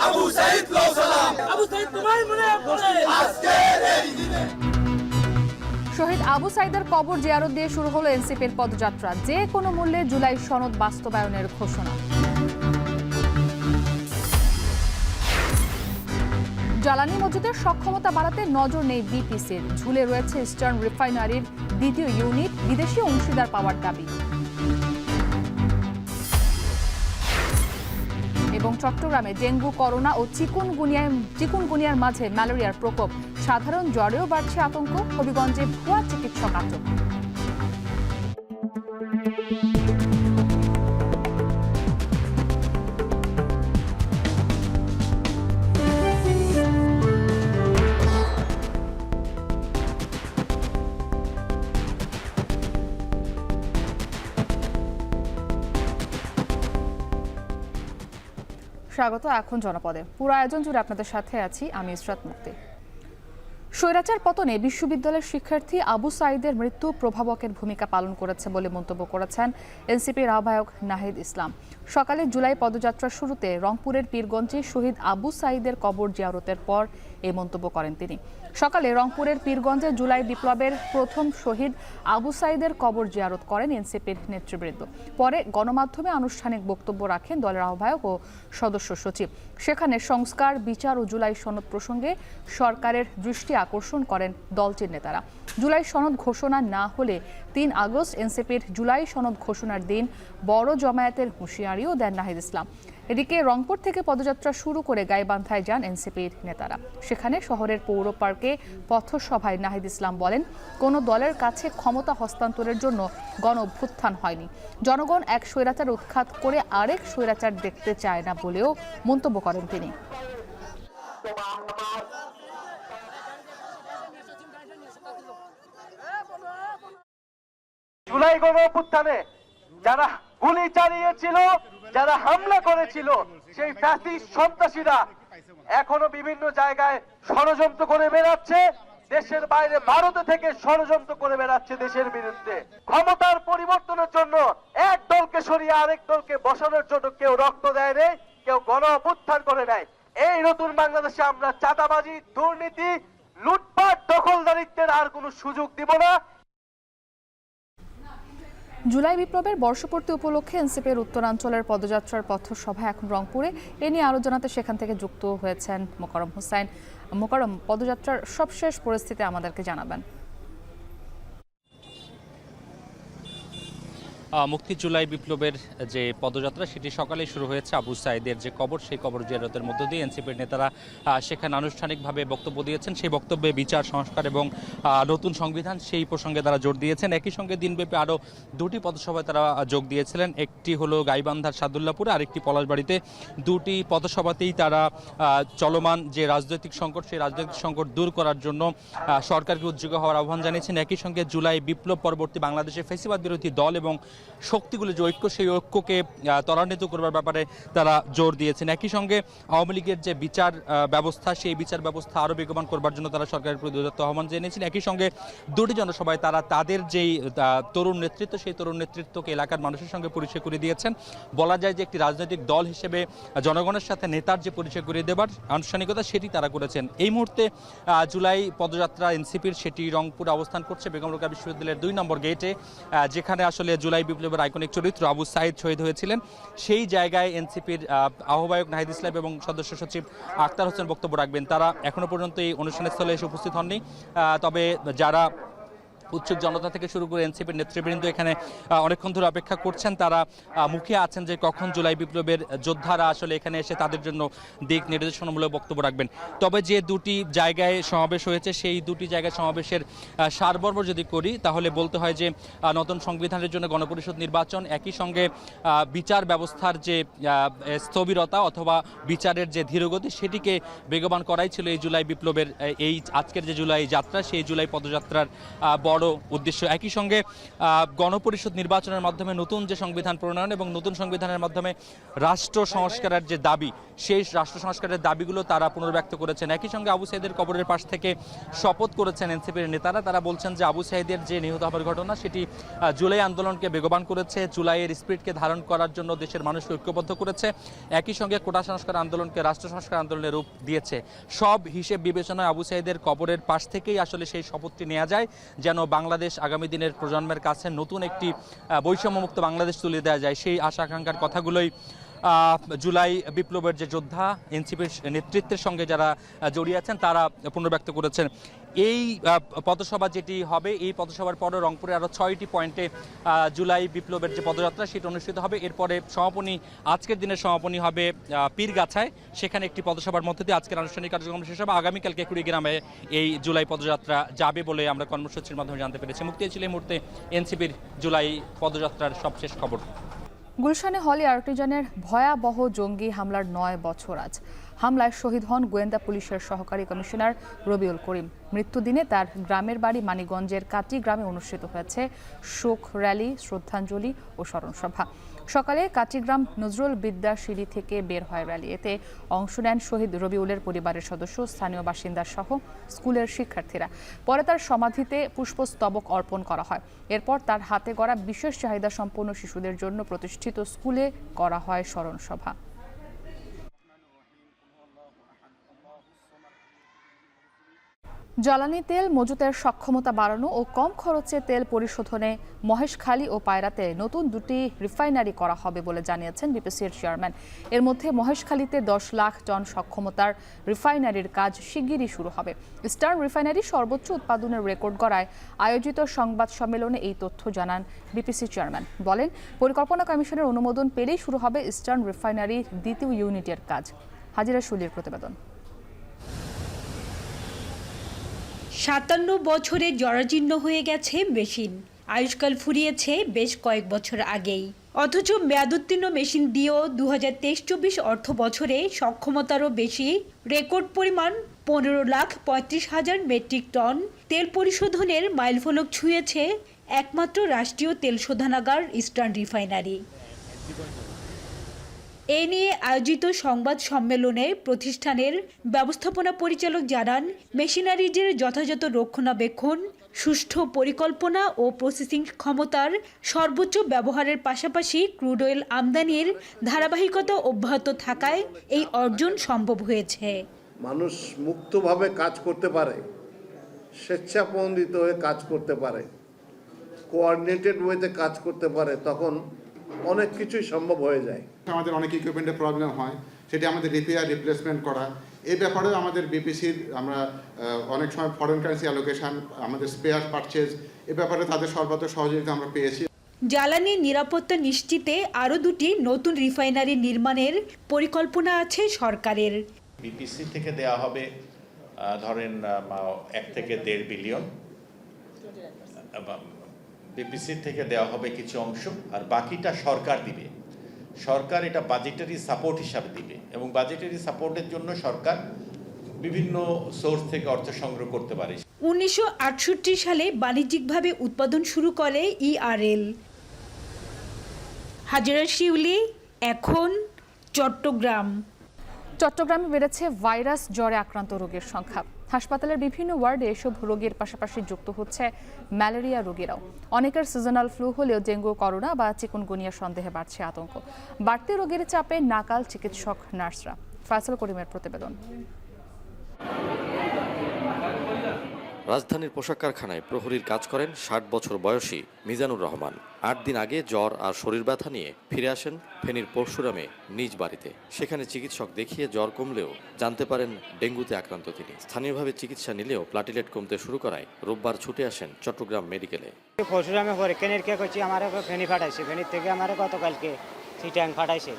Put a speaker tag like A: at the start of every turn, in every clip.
A: আবু সাইদ লাও সালাম, আবু সাইদ তোমায় মনে পড়ে আজকের এই দিনে।
B: শহীদ আবু সাইদের কবর জিয়ারত দিয়ে শুরু হলো এনসিপির পদযাত্রা, যে কোনো মূল্যে জুলাই সনদ বাস্তবায়নের ঘোষণা। জ্বালানি মজুদের সক্ষমতা বাড়াতে নজর নেই বিপিসির, ঝুলে রয়েছে ইস্টার্ন রিফাইনারির দ্বিতীয় ইউনিট, বিদেশি অংশীদার পাওয়ার দাবি। এবং চট্টগ্রামে ডেঙ্গু, করোনা ও চিকুনগুনিয়ার মাঝে ম্যালেরিয়ার প্রকোপ, সাধারণ জ্বরেও বাড়ছে আতঙ্ক, হবিগঞ্জে ভুয়া চিকিৎসক আটক। স্বাগত। এখন জনপদে পুরো আয়োজন জুড়ে আপনাদের সাথে আছি আমি ইসরাত মুক্তি। স্বৈরাচার পতনে বিশ্ববিদ্যালয়ের শিক্ষার্থী আবু সাইদের মৃত্যু প্রভাবকের ভূমিকা পালন করেছে বলে মন্তব্য করেছেন এনসিপির আহ্বায়ক নাহিদ ইসলাম। সকালে জুলাই পদযাত্রার শুরুতে রংপুরের পীরগঞ্জে শহীদ আবু সাইদের কবর জিয়ারতের পর এই মন্তব্য করেন তিনি। সকালে রংপুরের পীরগঞ্জে জুলাই বিপ্লবের প্রথম শহীদ আবু সাইদের কবর জিয়ারত করেন এনসিপির নেতৃবৃন্দ। পরে গণমাধ্যমে আনুষ্ঠানিক বক্তব্য রাখেন দলের আহ্বায়ক ও সদস্য সচিব। সেখানে সংস্কার, বিচার ও জুলাই সনদ প্রসঙ্গে সরকারের দৃষ্টি আকর্ষণ করেন দলটির নেতারা। জুলাই সনদ ঘোষণা না হলে ৩ আগস্ট এনসিপির জুলাই সনদ ঘোষণার দিন বড় জমায়েতের হুঁশিয়ারিও দেন নাহিদ ইসলাম। এদিকে রংপুর থেকে পদযাত্রা শুরু করে গাইবান্ধায় যান এনসিপির নেতারা। সেখানে শহরের পৌর পার্কে পথসভায় নাহিদ ইসলাম বলেন, কোনো দলের কাছে ক্ষমতা হস্তান্তরের জন্য গণ অভ্যুত্থান হয়নি। জনগণ এক স্বৈরাচার উৎখাত করে আরেক স্বৈরাচার দেখতে চায় না বলেও মন্তব্য করেন তিনি।
C: জুলাই গণ অভ্যুত্থানে যারা গুলি চালিয়েছিল, যারা হামলা করেছিল, সেই ফ্যাসিস্ট সন্ত্রাসীরা এখনো বিভিন্ন জায়গায় ষড়যন্ত্র করে বেড়াচ্ছে। দেশের বাইরে ভারতে থেকে ষড়যন্ত্র করে বেড়াচ্ছে দেশের বিরুদ্ধে। ক্ষমতার পরিবর্তনের জন্য এক দলকে সরিয়ে আরেক দলকে বসানোর জন্য কেউ রক্ত দেয় নাই, কেউ গণ অভ্যুত্থান করে নাই। এই নতুন বাংলাদেশে আমরা চাঁদাবাজি, দুর্নীতি, লুটপাট, দখলদারিত্বের আর কোনো সুযোগ দিব না।
B: জুলাই বিপ্লবের বর্ষপূর্তি উপলক্ষে এনসিপির উত্তরাঞ্চলের পদযাত্রার পথসভা এখন রংপুরে। এ নিয়ে আরো জানাতে সেখান থেকে যুক্ত হয়েছেন মোকাররম হোসেন। মোকাররম, পদযাত্রার সবশেষ পরিস্থিতি আমাদেরকে জানাবেন।
D: মুক্তি জুলাই বিপ্লবের যে পদযাত্রা সেটি সকালে শুরু হয়েছে। আবু সাইদের যে কবর, সেই কবর জিয়ারতের মধ্য দিয়ে এনসিপির নেতারা সেখানে আনুষ্ঠানিকভাবে বক্তব্য দিয়েছেন। সেই বক্তব্যে বিচার, সংস্কার এবং নতুন সংবিধান সেই প্রসঙ্গে তারা জোর দিয়েছেন। একই সঙ্গে দিনব্যাপী আরও 2টি পথসভায় তারা যোগ দিয়েছিলেন। একটি হলো গাইবান্ধার সাদুল্লাপুরে, আরেকটি পলাশবাড়িতে। 2টি পথসভাতেই তারা চলমান যে রাজনৈতিক সংকট, সেই রাজনৈতিক সংকট দূর করার জন্য সরকারকে উদ্যোগী হওয়ার আহ্বান জানিয়েছেন। একই সঙ্গে জুলাই বিপ্লব পরবর্তী বাংলাদেশে ফ্যাসিবাদ বিরোধী দল এবং শক্তিগুলো যে ঐক্য, সেই ঐক্যকে ত্বরান্বিত করবার ব্যাপারে তারা জোর দিয়েছেন। একই সঙ্গে আওয়ামী লীগের যে বিচার ব্যবস্থা, সেই বিচার ব্যবস্থা আরও বেগবান করবার জন্য তারা সরকারের প্রতি আহ্বান জানিয়েছেন। একই সঙ্গে 2টি জনসভায় তারা তাদের যেই তরুণ নেতৃত্ব, সেই তরুণ নেতৃত্বকে এলাকার মানুষের সঙ্গে পরিচয় করিয়ে দিয়েছেন। বলা যায় যে একটি রাজনৈতিক দল হিসেবে জনগণের সাথে নেতার যে পরিচয় করিয়ে দেবার আনুষ্ঠানিকতা, সেটি তারা করেছেন। এই মুহূর্তে জুলাই পদযাত্রা এনসিপির সেটি রংপুরে অবস্থান করছে, বেগম রোকেয়া বিশ্ববিদ্যালয়ের 2 নম্বর গেটে, যেখানে আসলে জুলাই বিপ্লবের আইকনিক চরিত্র আবু সাইদ শহীদ হয়েছিলেন। সেই জায়গায় এনসিপির আহ্বায়ক নাহিদ ইসলাম এবং সদস্য সচিব আক্তার হোসেন বক্তব্য রাখবেন। তারা এখনো পর্যন্ত এই অনুষ্ঠানের স্থলে এসে উপস্থিত হননি। তবে যারা উৎসুক জনতা থেকে শুরু করে এনসিপির নেতৃবৃন্দ এখানে অনেকক্ষণ ধরে অপেক্ষা করছেন, তারা মুখিয়ে আছেন যে কখন জুলাই বিপ্লবের যোদ্ধারা আসলে এখানে এসে তাদের জন্য দিক নির্দেশনামূলক বক্তব্য রাখবেন। তবে যে 2টি জায়গায় সমাবেশ হয়েছে, সেই 2টি জায়গায় সমাবেশের সারমর্ম যদি করি, তাহলে বলতে হয় যে নতুন সংবিধানের জন্য গণপরিষদ নির্বাচন, একই সঙ্গে বিচার ব্যবস্থার যে স্থবিরতা অথবা বিচারের যে ধীরগতি, সেটিকে বেগবান করাই ছিল এই জুলাই বিপ্লবের এই আজকের যে জুলাই যাত্রা, সেই জুলাই পদযাত্রার বড় বড় উদ্দেশ্য। একই সঙ্গে গণপরিষদ নির্বাচনের মাধ্যমে নতুন যে সংবিধান প্রণয়ন এবং নতুন সংবিধানের মাধ্যমে রাষ্ট্র সংস্কারের যে দাবি, সেই রাষ্ট্র সংস্কারের দাবিগুলো তারা পুনর্ব্যক্ত করেছেন। একই সঙ্গে আবু সাঈদের কবরের পাশ থেকে শপথ করেছেন এনসিপির নেতারা। তারা বলছেন যে আবু সাঈদের যে নিহত হওয়ার ঘটনা, সেটি জুলাই আন্দোলনকে বেগবান করেছে, জুলাইয়ের স্পিরিটকে ধারণ করার জন্য দেশের মানুষকে ঐক্যবদ্ধ করেছে, একই সঙ্গে কোটা সংস্কার আন্দোলনকে রাষ্ট্র সংস্কার আন্দোলনের রূপ দিয়েছে। সব হিসেব বিবেচনায় আবু সাঈদের কবরের পাশ থেকেই আসলে সেই শপথটি নেওয়া যায়, যেন বাংলাদেশ আগামী দিনের প্রজন্মের কাছে নতুন একটি বৈষম্যমুক্ত বাংলাদেশ তুলে দেওয়া যায়। সেই আশা আকাঙ্ক্ষার কথাগুলোই জুলাই বিপ্লবের যে যোদ্ধা, এনসিপির নেতৃত্বের সঙ্গে যারা জড়িয়ে আছেন, তারা পুনর্ব্যক্ত করেছেন। এই পথসভা যেটি হবে, এই পথসভার পরে রংপুরে আরও 6টি পয়েন্টে জুলাই বিপ্লবের যে পদযাত্রা সেটি অনুষ্ঠিত হবে। এরপরে সমাপনী, আজকের দিনের সমাপনী হবে পীরগাছায়, সেখানে একটি পথসভার মধ্যে দিয়ে আজকের আনুষ্ঠানিক কার্যক্রম শেষ হবে। আগামীকালকে কুড়িগ্রামে এই জুলাই পদযাত্রা যাবে বলে আমরা কর্মসূচির মাধ্যমে জানতে পেরেছি। মুক্তি ছিল এই মুহূর্তে এনসিপির জুলাই পদযাত্রার সবশেষ খবর।
B: গুলশানে হলি আর্টিজানের ভয়াবহ জঙ্গি হামলার 9 বছর আজ। হামলায় শহীদ হন গোয়েন্দা পুলিশের সহকারী কমিশনার রবিউল করিম। মৃত্যুদিনে তার গ্রামের বাড়ি মানিকগঞ্জের কাটি গ্রামে অনুষ্ঠিত হয়েছে শোক র্যালি, শ্রদ্ধাঞ্জলি ও স্মরণসভা। সকালে কাটিগ্রাম নজরুল বিদ্যা সিঁড়ি থেকে বের হয় র্যালি। এতে অংশ নেন শহীদ রবিউলের পরিবারের সদস্য, স্থানীয় বাসিন্দা সহ স্কুলের শিক্ষার্থীরা। পরে তার সমাধিতে পুষ্পস্তবক অর্পণ করা হয়। এরপর তার হাতে গড়া বিশেষ চাহিদা সম্পন্ন শিশুদের জন্য প্রতিষ্ঠিত স্কুলে করা হয় স্মরণসভা। জ্বালানি তেল মজুতের সক্ষমতা বাড়ানো ও কম খরচে তেল পরিশোধনে মহেশখালী ও পায়রাতে নতুন 2টি রিফাইনারি করা হবে বলে জানিয়েছেন বিপিসির চেয়ারম্যান। এর মধ্যে মহেশখালীতে 10 লাখ টন সক্ষমতার রিফাইনারির কাজ শিগগিরই শুরু হবে। ইস্টার্ন রিফাইনারি সর্বোচ্চ উৎপাদনের রেকর্ড গড়ায় আয়োজিত সংবাদ সম্মেলনে এই তথ্য জানান বিপিসি চেয়ারম্যান। বলেন, পরিকল্পনা কমিশনের অনুমোদন পেলেই শুরু হবে ইস্টার্ন রিফাইনারির 2য় ইউনিটের কাজ। হাজিরা শুলির প্রতিবেদন।
E: 57 বছরে জরাজীর্ণ হয়ে গেছে মেশিন। আয়ুষ্কাল ফুরিয়েছে বেশ কয়েক বছর আগেই। অথচ মেয়াদোত্তীর্ণ মেশিন দিয়েও 2023-24 অর্থ বছরে সক্ষমতারও বেশি রেকর্ড পরিমাণ 15,35,000 মেট্রিক টন তেল পরিশোধনের মাইলফলক ছুঁয়েছে একমাত্র রাষ্ট্রীয় তেল শোধনাগার ইস্টার্ন রিফাইনারি। এ নিয়ে আয়োজিত সংবাদ সম্মেলনে প্রতিষ্ঠানের ব্যবস্থাপনা পরিচালক জানান, মেশিনারিজের যথাযথ রক্ষণাবেক্ষণ, সুষ্ঠু পরিকল্পনা ও প্রসেসিং ক্ষমতার সর্বোচ্চ ব্যবহারের পাশাপাশি ক্রুড অয়েল আমদানির ধারাবাহিকতা অব্যাহত থাকায় এই অর্জন সম্ভব হয়েছে।
F: মানুষ মুক্তভাবে কাজ করতে পারে, স্বেচ্ছাপ্রণোদিত হয়ে কাজ করতে পারে, কোঅর্ডিনেটেড ওয়েতে কাজ করতে পারে, তখন অনেক কিছুই সম্ভব হয়ে যায়।
G: আমাদের অনেক ইকুইপমেন্টের প্রবলেম হয়, সেটি আমাদের রিপেয়ার রিপ্লেসমেন্ট করা, এই ব্যাপারেও আমাদের বিপিসির আমরা অনেক সময় ফরেন কারেন্সি অ্যালোকেশন, আমাদের স্পেয়ার পারচেজ, এ ব্যাপারে তাদের সর্বত্র সহযোগিতা আমরা পেয়েছি।
E: জ্বালানি নিরাপত্তা নিশ্চিতে আরও 2টি নতুন রিফাইনারি নির্মাণের পরিকল্পনা আছে সরকারের।
H: বিপিসি থেকে দেওয়া হবে ধরেন 1 থেকে 1.5 বিলিয়ন, বিপিসি থেকে দেওয়া হবে কিছু অংশ, আর বাকিটা সরকার দিবে। সরকার এটা বাজেটারি সাপোর্ট হিসাবে দিবে, এবং বাজেটারি সাপোর্টের জন্য সরকার বিভিন্ন সোর্স থেকে অর্থ সংগ্রহ করতে পারে।
E: 1968 সালে বাণিজ্যিকভাবে উৎপাদন শুরু করে ইআরএল। হাজিরা শিউলি, এখন চট্টগ্রাম।
B: চট্টগ্রামে বেড়েছে ভাইরাস জ্বরে আক্রান্ত রোগীর সংখ্যা। হাসপাতালের বিভিন্ন ওয়ার্ডে এসব রোগীর পাশাপাশি যুক্ত হচ্ছে ম্যালেরিয়া রোগীরাও। অনেকের সিজনাল ফ্লু হলেও ডেঙ্গু, করোনা বা চিকুনগুনিয়া সন্দেহে বাড়ছে আতঙ্ক। বাড়তি রোগীর চাপে নাকাল চিকিৎসক, নার্সরা। ফয়সাল করিমের প্রতিবেদন।
I: রাজধানীর পোশাক কারখানায় প্রহরীর কাজ করেন 60 বছর বয়সী মিজানুর রহমান। 8 দিন আগে জ্বর আর শরীর ব্যথা নিয়ে ফিরে আসেন ফেনীর পরশুরামে নিজ বাড়িতে। সেখানে চিকিৎসক দেখিয়ে জ্বর কমলেও জানতে পারেন ডেঙ্গুতে আক্রান্ত তিনি। স্থানীয়ভাবে চিকিৎসা নিলেও প্লাটিলেট কমতে শুরু করায় রোববার ছুটে আসেন চট্টগ্রাম মেডিকেলে।
J: পরশুরামে পরীক্ষা নিরীক্ষা করছি, আমার ফেনী ফাটাইছে, ফেনীর থেকে আমার গতকালকে চিটাং ফাটাইছে।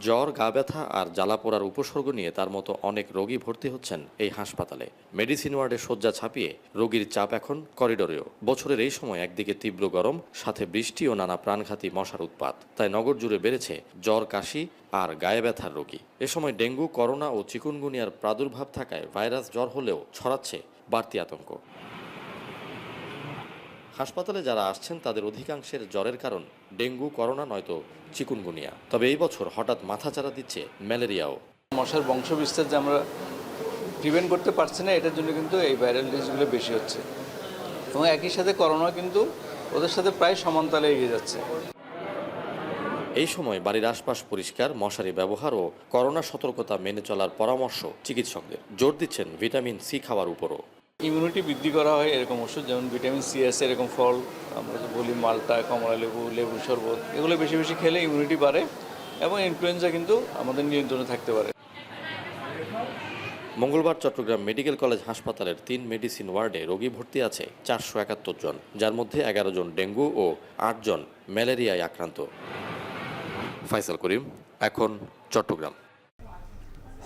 I: জ্বর, গা ব্যথা আর জ্বালা পোড়ার উপসর্গ নিয়ে তার মতো অনেক রোগী ভর্তি হচ্ছেন এই হাসপাতালে। মেডিসিন ওয়ার্ডে শয্যা ছাপিয়ে রোগীর চাপ এখন করিডোরেও। বছরের এই সময় একদিকে তীব্র গরম, সাথে বৃষ্টি ও নানা প্রাণঘাতী মশার উৎপাত, তাই নগর জুড়ে বেড়েছে জ্বর, কাশি আর গায়ে ব্যথার রোগী। এ সময় ডেঙ্গু, করোনা ও চিকুনগুনিয়ার প্রাদুর্ভাব থাকায় ভাইরাস জ্বর হলেও ছড়াচ্ছে বাড়তি আতঙ্ক। হাসপাতালে যারা আসছেন তাদের অধিকাংশের জ্বরের কারণ ডেঙ্গু, করোনা নয়তো চিকুনগুনিয়া। তবে এই বছর হঠাৎ মাথাচাড়া দিচ্ছে ম্যালেরিয়াও।
K: মশার বংশবিস্তার যে আমরা প্রিভেন্ট করতে পারছি না, এটার জন্য কিন্তু এই ভাইরাল ডিজিজগুলো বেশি হচ্ছে এবং একই সাথে করোনা কিন্তু ওদের সাথে প্রায় সমানতালে এগিয়ে যাচ্ছে।
I: এই সময় বাড়ির আশপাশ পরিষ্কার, মশারি ব্যবহার ও করোনা সতর্কতা মেনে চলার পরামর্শ চিকিৎসকদের। জোর দিচ্ছেন ভিটামিন সি খাওয়ার উপরও।
K: ইমিউনিটি বৃদ্ধি করা হয় এরকম ওষুধ, যেমন ভিটামিন সি আছে এরকম ফল, আমরা যে বলি মালটা, কমলা লেবু, লেবু শরবত, এগুলো বেশি বেশি খেলে ইমিউনিটি বাড়ে এবং ইনফ্লুয়েঞ্জা কিন্তু আমাদের নিয়ন্ত্রণে থাকতে পারে।
I: মঙ্গলবার চট্টগ্রাম মেডিকেল কলেজ হাসপাতালের 3 মেডিসিন ওয়ার্ডে রোগী ভর্তি আছে 471 জন, যার মধ্যে 11 জন ডেঙ্গু ও 8 জন ম্যালেরিয়ায় আক্রান্ত। ফাইসাল করিম, এখন চট্টগ্রাম।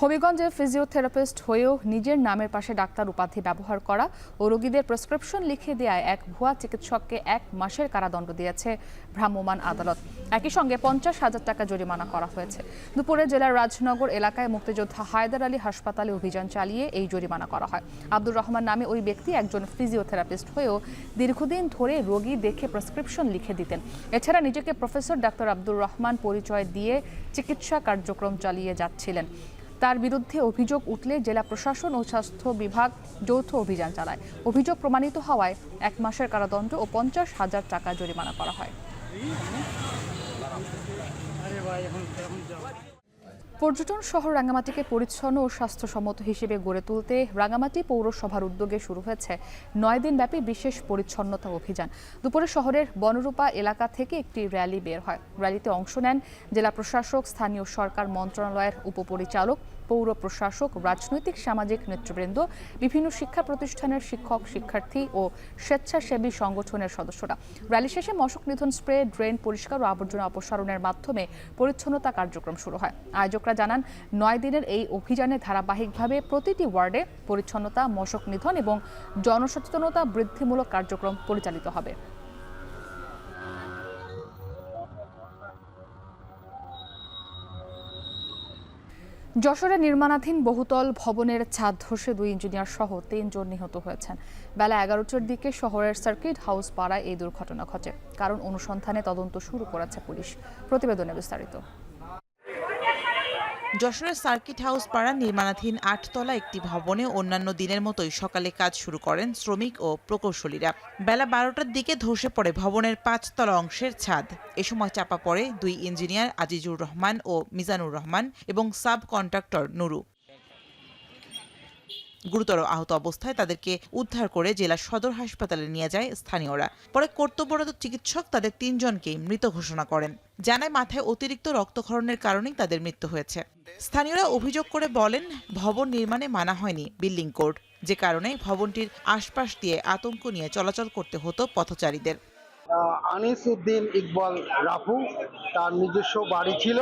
B: হবিগঞ্জে ফিজিওথেরাপিস্ট হয়েও নিজের নামের পাশে ডাক্তার উপাধি ব্যবহার করা ও রোগীদের প্রেসক্রিপশন লিখে দেওয়ায় এক ভুয়া চিকিৎসককে 1 মাসের কারাদণ্ড দিয়েছে ভ্রাম্যমাণ আদালত। একই সঙ্গে 50,000 টাকা জরিমানা করা হয়েছে। দুপুরে জেলার রাজনগর এলাকায় মুক্তিযোদ্ধা হায়দার আলী হাসপাতালে অভিযান চালিয়ে এই জরিমানা করা হয়। আব্দুর রহমান নামে ওই ব্যক্তি একজন ফিজিওথেরাপিস্ট হয়েও দীর্ঘদিন ধরে রোগী দেখে প্রেসক্রিপশন লিখে দিতেন। এছাড়া নিজেকে প্রফেসর ডাক্তার আব্দুর রহমান পরিচয় দিয়ে চিকিৎসা কার্যক্রম চালিয়ে যাচ্ছিলেন। তার বিরুদ্ধে অভিযোগ উঠলে জেলা প্রশাসন ও স্বাস্থ্য বিভাগ যৌথ অভিযান চালায়। অভিযোগ প্রমাণিত হওয়ায় 1 মাসের কারাদণ্ড ও 50,000 টাকা জরিমানা করা হয়। পর্যটন শহর রাঙ্গামাটিকে পরিচ্ছন্ন ও স্বাস্থ্যসম্মত হিসেবে গড়ে তুলতে রাঙ্গামাটি পৌরসভার উদ্যোগে শুরু হয়েছে 9 দিনব্যাপী বিশেষ পরিচ্ছন্নতা অভিযান। দুপুরে শহরের বনরূপা এলাকা থেকে একটি র্যালি বের হয়। র্যালিতে অংশ নেন জেলা প্রশাসক, স্থানীয় সরকার মন্ত্রণালয়ের উপপরিচালক, পৌর প্রশাসক, রাজনৈতিক সামাজিক নেতৃবৃন্দ, বিভিন্ন শিক্ষা প্রতিষ্ঠানের শিক্ষক, শিক্ষার্থী ও স্বেচ্ছাসেবী সংগঠনের সদস্যরা। র্যালি শেষে মশক নিধন স্প্রে, ড্রেন পরিষ্কার ও আবর্জনা অপসারণের মাধ্যমে পরিচ্ছন্নতা কার্যক্রম শুরু হয়। আয়োজকরা জানান 9 দিনের এই অভিযানে ধারাবাহিকভাবে প্রতিটি ওয়ার্ডে পরিচ্ছন্নতা, মশক নিধন এবং জনসচেতনতা বৃদ্ধিমূলক কার্যক্রম পরিচালিত হবে। যশোরে নির্মাণাধীন বহুতল ভবনের ছাদ ধসে 2 ইঞ্জিনিয়ার সহ 3 জন নিহত হয়েছেন। বেলা 11টার দিকে শহরের সার্কিট হাউস পাড়ায় এই দুর্ঘটনা ঘটে। কারণ অনুসন্ধানে তদন্ত শুরু করেছে পুলিশ। প্রতিবেদনে বিস্তারিত।
L: যশোরের সার্কিট হাউস পাড়া নির্মাণাধীন 8 তলা একটি ভবনে অন্যান্য দিনের মতোই সকালে কাজ শুরু করেন শ্রমিক ও প্রকৌশলীরা। বেলা 12টার দিকে ধসে পড়ে ভবনের 5 তলা অংশের ছাদ। এ সময় চাপা পড়ে 2 ইঞ্জিনিয়ার আজিজুর রহমান ও মিজানুর রহমান এবং সাব কন্ট্রাক্টর নুরু। গুরুতর আহত অবস্থায় তাদেরকে উদ্ধার করে জেলা সদর হাসপাতালে নিয়ে যায় স্থানীয়রা। পরে কর্তব্যরত চিকিৎসক তাদের 3 জনকেই মৃত ঘোষণা করেন। জানায় মাথায় অতিরিক্ত রক্তক্ষরণের কারণেই তাদের মৃত্যু হয়েছে। স্থানীয়রা অভিযোগ করে বলেন, ভবন নির্মাণে মানা হয়নি বিল্ডিং কোড, যে কারণে ভবনটির আশপাশ দিয়ে আতঙ্ক নিয়ে চলাচল করতে হতো পথচারীদের।
M: আনিস উদ্দিন ইকবাল রাফু, তার নিজস্ব বাড়ি ছিল।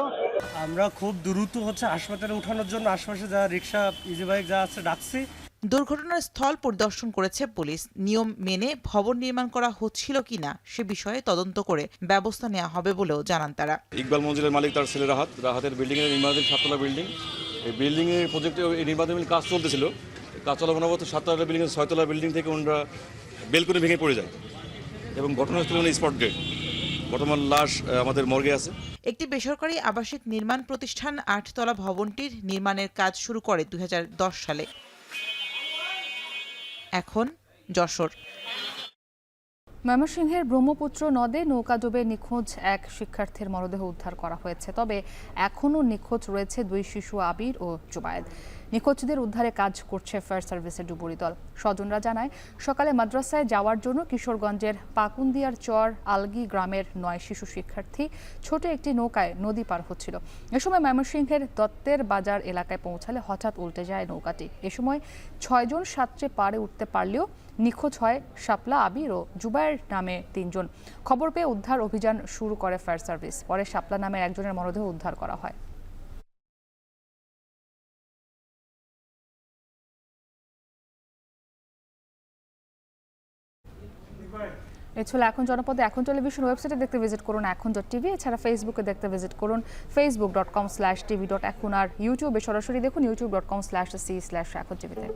N: আমরা খুব দ্রুত হাসপাতালে উঠানোর জন্য আশপাশে যা রিক্সা, ইজি বাইক যা আছে ডাকছি।
L: দুর্ঘটনার স্থল পরিদর্শন করেছে পুলিশ। নিয়ম মেনে ভবন নির্মাণ করা হচ্ছিল কিনা সে বিষয়ে তদন্ত করে ব্যবস্থা নেওয়া হবে বলেও জানান তারা।
O: ইকবাল মঞ্জিলের মালিক তার ছেলে রাহাতের বিল্ডিং এর নির্মাণাধীন 7 তলা বিল্ডিং। এই বিল্ডিং এর প্রজেক্টে নির্মাণাধীন কাজ চলতেছিল। কাজ চলার অবস্থায় 7 তলা বিল্ডিং এর 6 তলা বিল্ডিং থেকে ওনারা বেলকনি ভেঙে পড়ে যায় এবং ঘটনাস্থলে স্পট ডেড। বর্তমান লাশ আমাদের মর্গে আছে।
L: একটি বেসরকারি আবাসিক নির্মাণ প্রতিষ্ঠান 8 তলা ভবনটির নির্মাণের কাজ শুরু করে 2010 সালে। এখন যশোর।
B: ময়মনসিংহের ব্রহ্মপুত্র নদে নৌকাডুবে নিখোঁজ এক শিক্ষার্থীর মরদেহ উদ্ধার করা হয়েছে। তবে এখনও নিখোঁজ রয়েছে 2 শিশু আবির ও জুবায়েদ। নিখোঁজদের উদ্ধারে কাজ করছে ফায়ার সার্ভিসের ডুবুরি দল। স্বজনরা জানায়, সকালে মাদ্রাসায় যাওয়ার জন্য কিশোরগঞ্জের পাকুন্দিয়ার চর আলগি গ্রামের 9 শিশু শিক্ষার্থী ছোট একটি নৌকায় নদী পার হচ্ছিল। এ সময় ময়মনসিংহের দত্তের বাজার এলাকায় পৌঁছালে হঠাৎ উল্টে যায় নৌকাটি। এ সময় 6 জন সাঁতরে পাড়ে উঠতে পারলেও নিখোঁজ হয় শাপলা, আবির ও জুবায়ের নামে 3 জন। খবর পেয়ে উদ্ধার অভিযান শুরু করে ফায়ার সার্ভিস। পরে শাপলা নামের একজনের মরদেহ উদ্ধার করা হয়। এ ছিল এখন জনপদে। এখন টেলিভিশন ওয়েবসাইটে দেখতে ভিজিট করুন এখন.টিভি। এছাড়া ফেসবুকে দেখতে ভিজিট করুন facebook.com/tv.এখন আর ইউটিউবে সরাসরি দেখুন youtube.com/c/এখন টিভিতে।